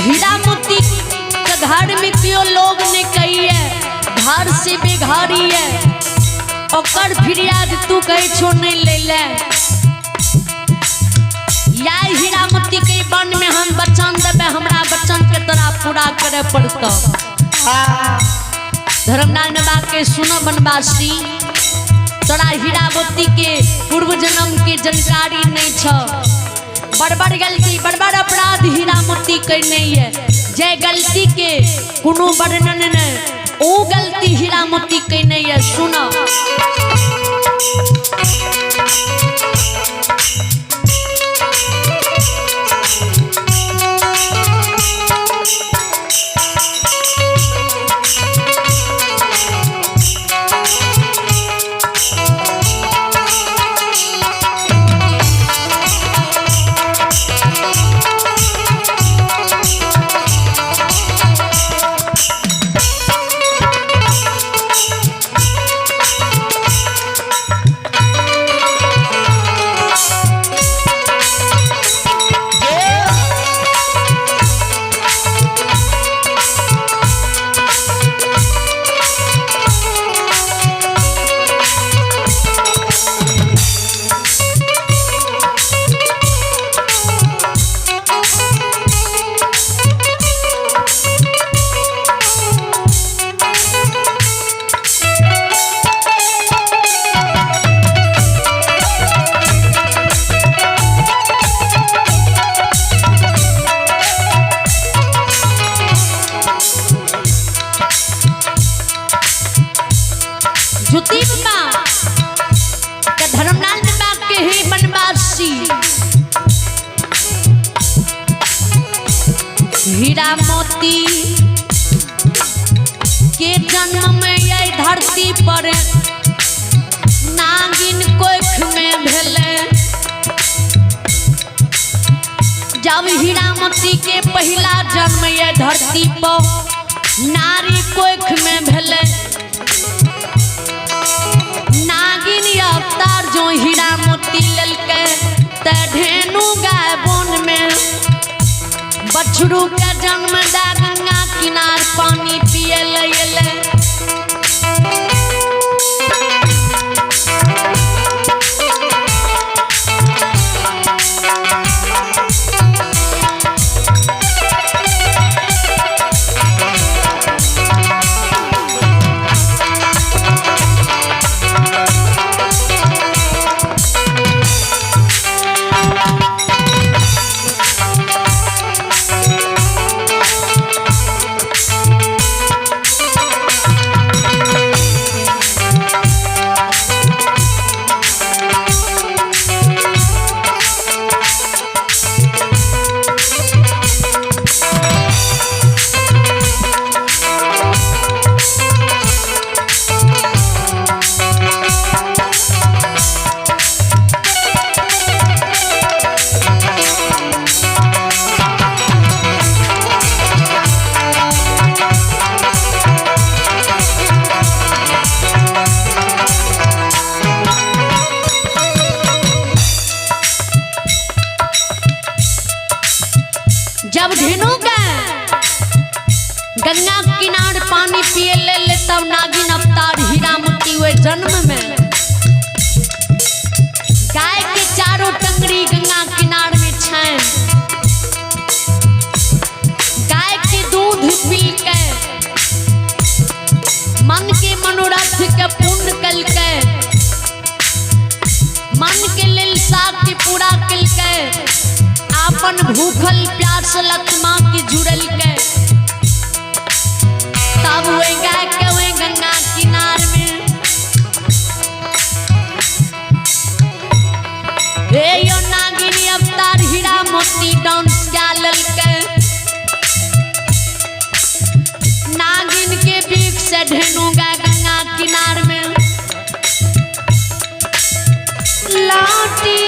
हीरा मोती के घर में क्यों लोग ने कही है घर से बेघरी है और फिरियाद तू कहे छो नहीं ले ले या हीरा मोती के बन में हम वचन देवे हमरा वचन के तोरा पूरा करे पड़ता। धर्मनारायण बाबा के सुनो बनवासी तोरा हीरा मोती के पूर्व जन्म के जानकारी नहीं छ बड़ गलती बड़ अपराध हीरा मोती करने है जय गलती के कोनो वर्णन ने ओ गलती हीरा मोती करने है। सुनो धर्मनारायण बाबा के ही बनवासी हीरा मोती के जन्म में यही धरती पर नागिन कोख में भेले। जब हीरा मोती के पहला जन्म यह धरती पर नारी कोख में भेले अवतार जो हीरा मोती ललके ते धेनु गाय बोन में बछरू के जन्म दा गंगा किनार पानी पिए ले जब धेनु गंगा किनार पानी पिए ले तब नागिन अवतार हीरा मोती हुए जन्म में गाय के चारों टंगड़ी गंगा किनार में छैन गाय के दूध पी के मन के मनोरथ के पूर्ण कल के मन के लालसा के पूरा कल के अपन भूखल प्यास लतमा की जुड़ल के तब वे गाय के वे गंगा किनार में हे यो नागिनी अवतार हीरा मोती डांस डालल के नागिन के बीच से धेनु गाय गंगा किनार में लाटी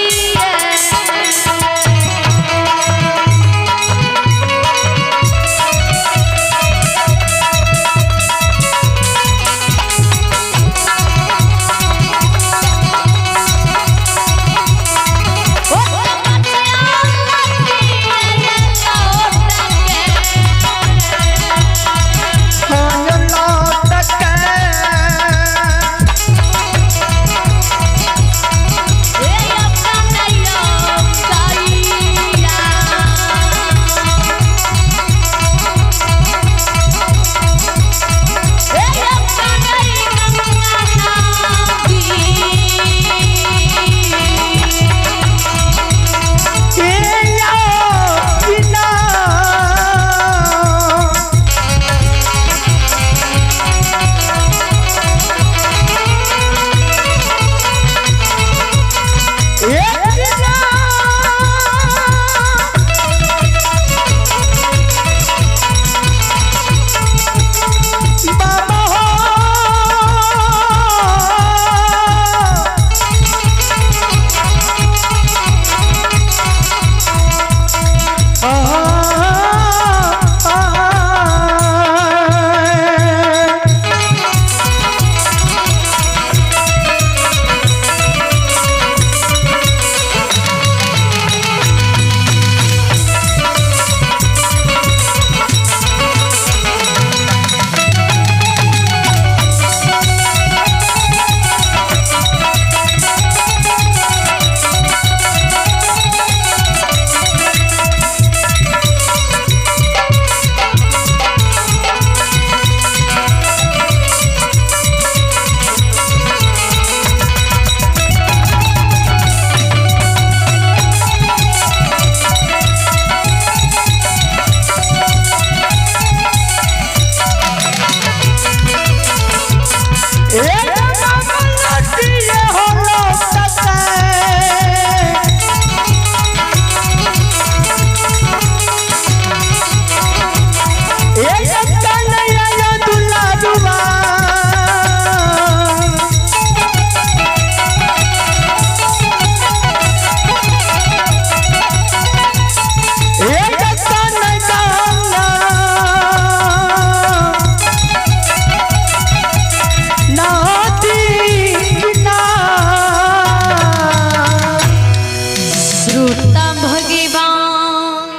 तब भगवान।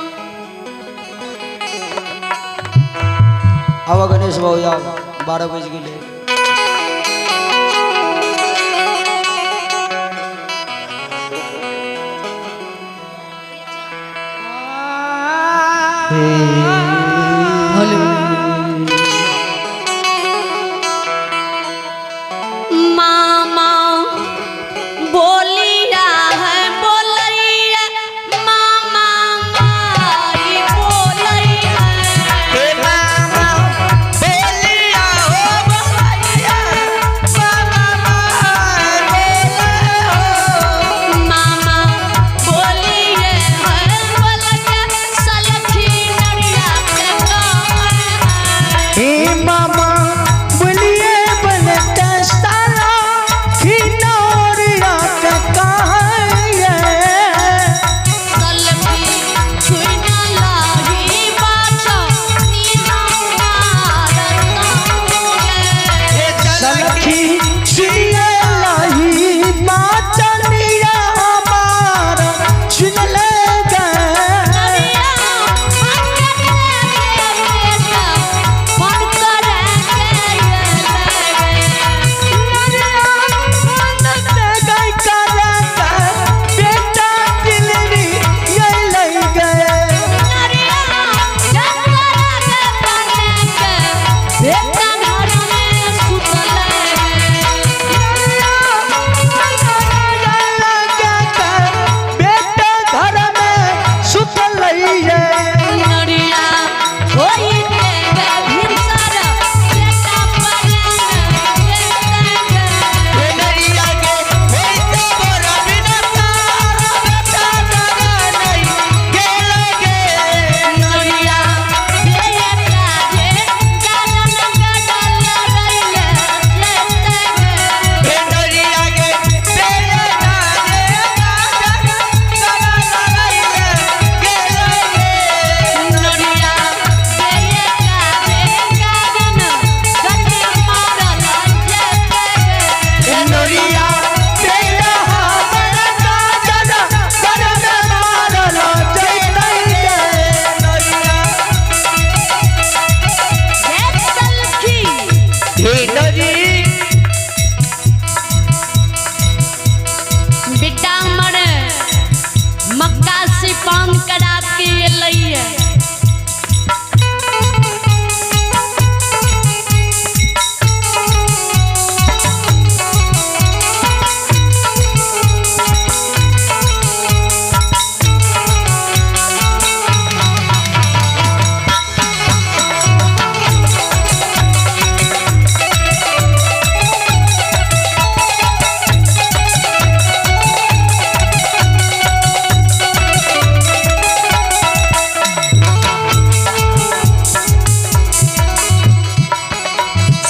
अब गणेश बाबू जाओ 12 बज गए। मामा बोलिया है बोलैया मामा माई बोलैया हे मामा बोलिया हो बोलिया मामा बोले हो मामा बोलिए है बोलैया सलखी नरिया के कहाँ हे मामा बोलिए बनता सारा खिनौरिया का कहाँ है सलखी छुइना लाही बाचा नीना मारता होए सलखी सुनिए लाही बाचनिया हमारा सुन ले गए बेटा दिलरी ये ले गए बेटा घर में सुत लइए बेटा मर मक्का से पान करा के लइए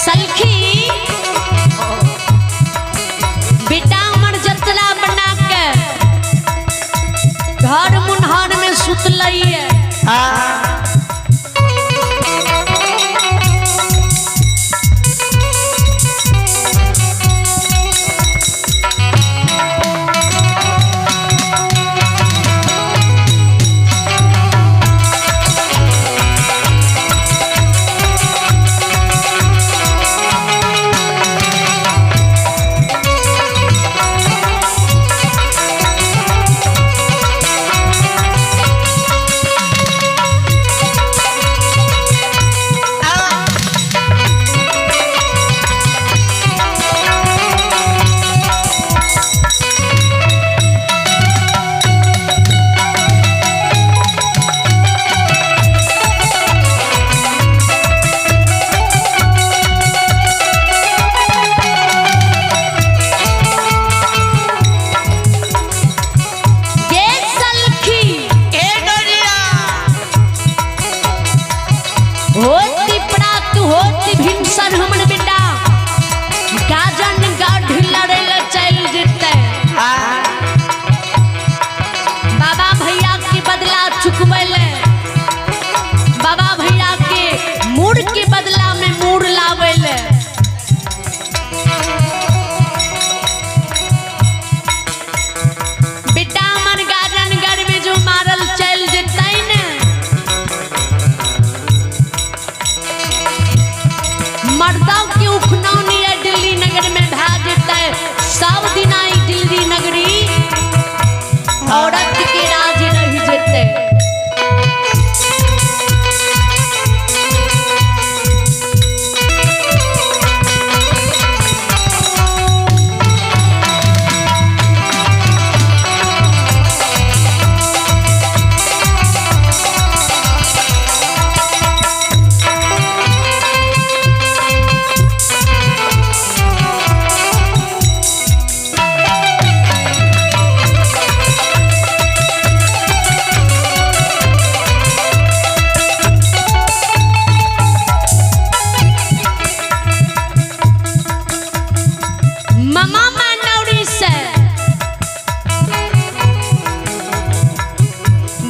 सलखी बेटा हमर जतरा बना के घर मुन्हार में सुत लइए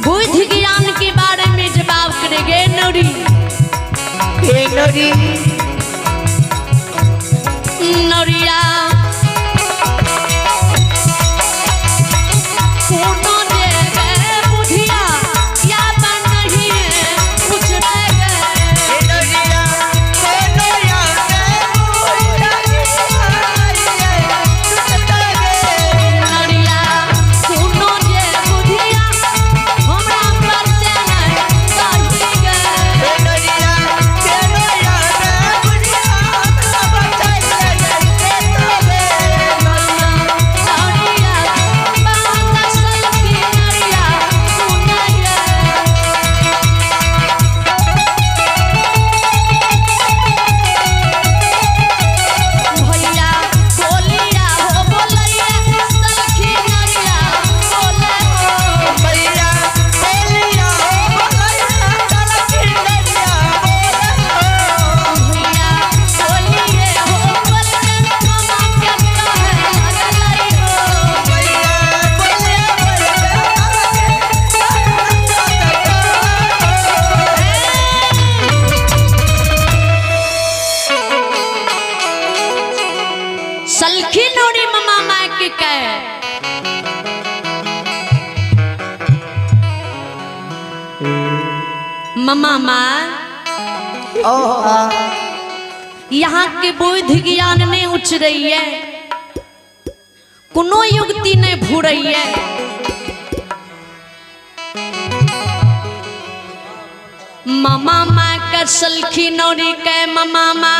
बुद्धि ज्ञान के बारे में जवाब करेंगे नौरी। नौरी नौरिया सलखी नौरी ममा माँ के कहे ममा माँ यहाँ के बुद्धि ज्ञान नहीं उच रही है, कोनो युक्ति नहीं भू रही है। ममा माँ का सलखी नौरी कहे ममा माँ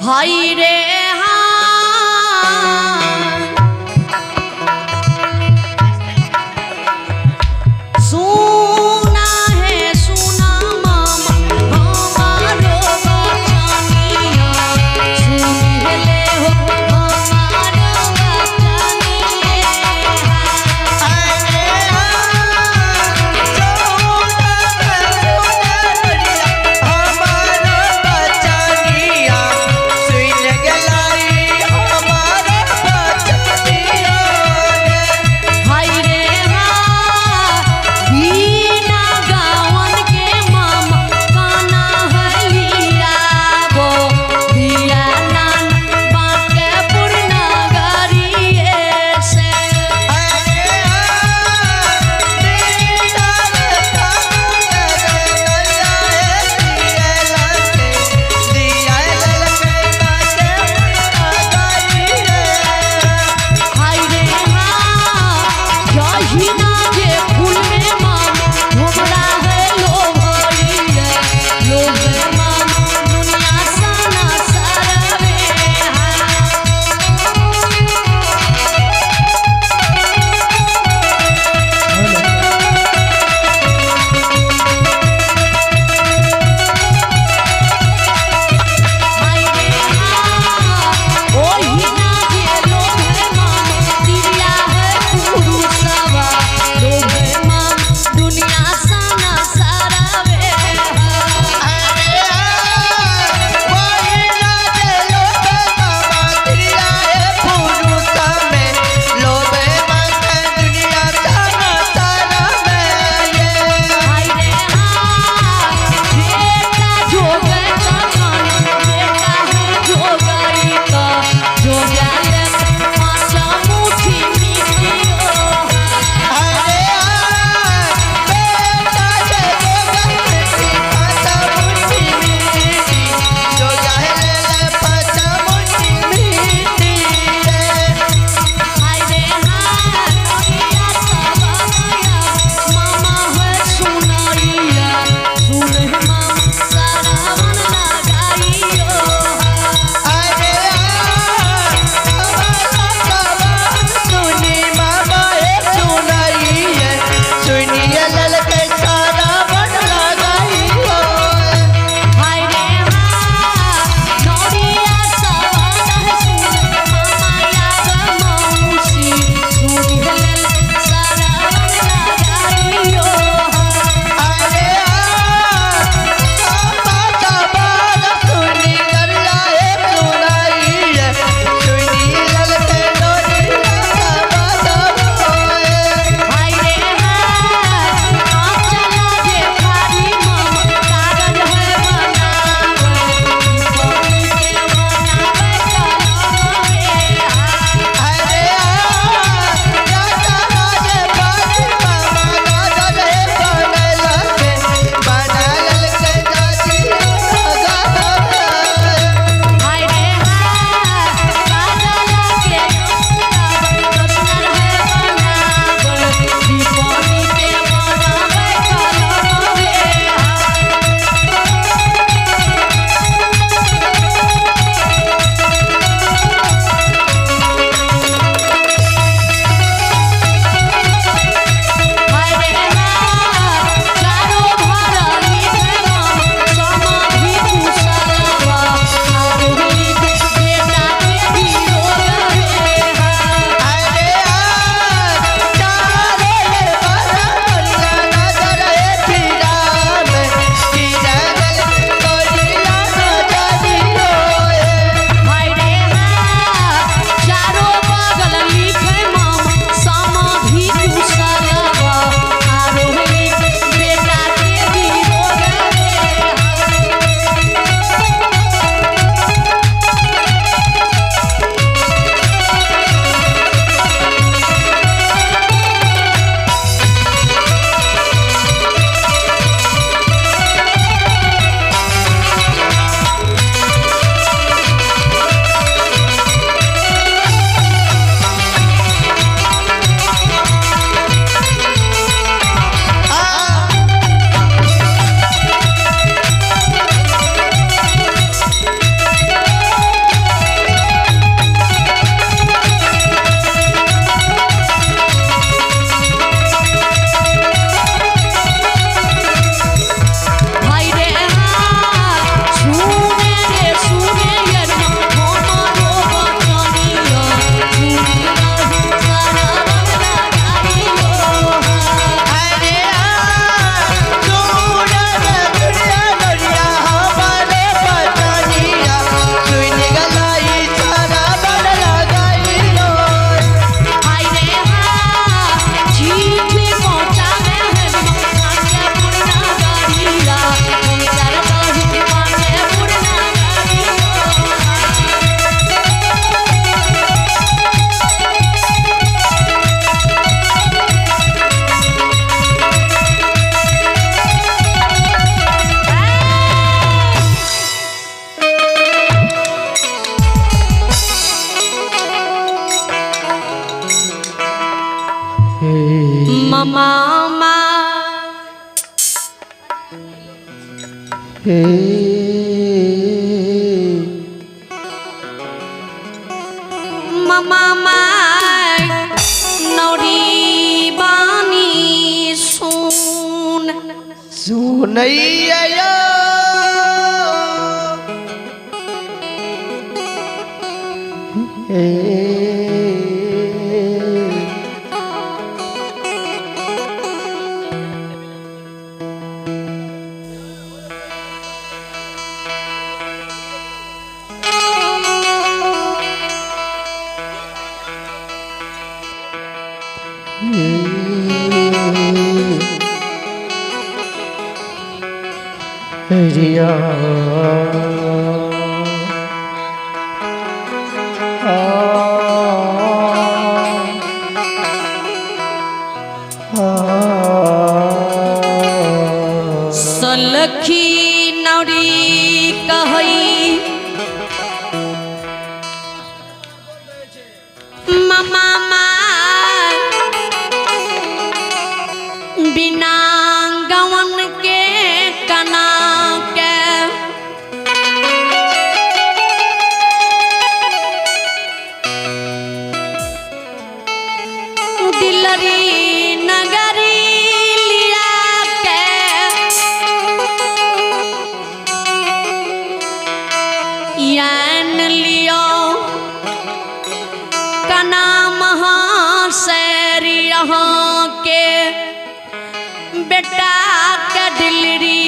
हाय रे सुना है सुना मामा हमारो बचनिया सुन ले हो हमारो बचनिया हमारो बचनिया सुन गेला ममामा हे ममामा नौरी बानी सुन सुनैया हे रिया सलखी नौरी कहई ममामा बिना गवन के कना के दिलरी नगरी लिया के यान लियो कना महाशैरी यहाँ के बेटा के दिलरी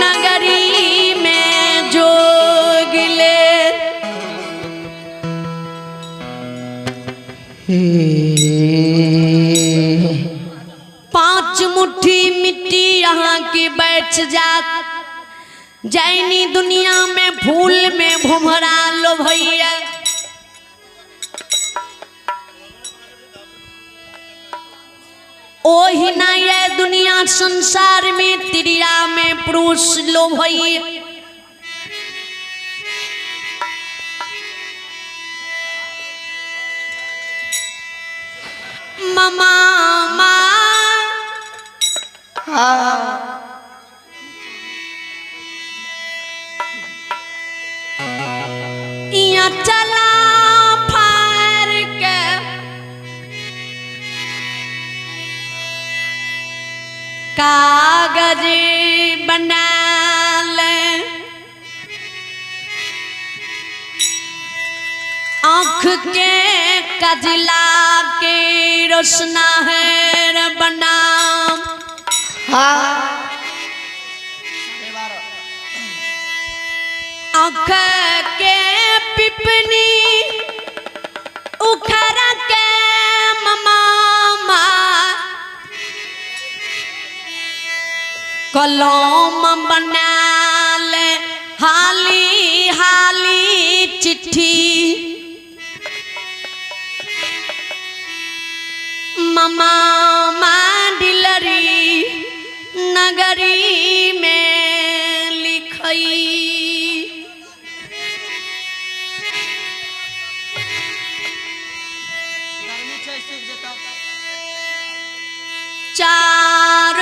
नगरी में जोगिले पांच मुट्ठी मिट्टी यहाँ की बैठ जात जैनी दुनिया में फूल में भुमरा लो भैया ओही ना ये दुनिया संसार में तिरिया में पुरुष लो भैया ममामा यहाँ चला फार के कागज बना ले आँख के कजला के रोशना है बनाम आँख के पिपनी उखड़ के ममामा कलम बना ले हाली हाली चिट्ठी ममामा दिलरी नगरी में लिखई चार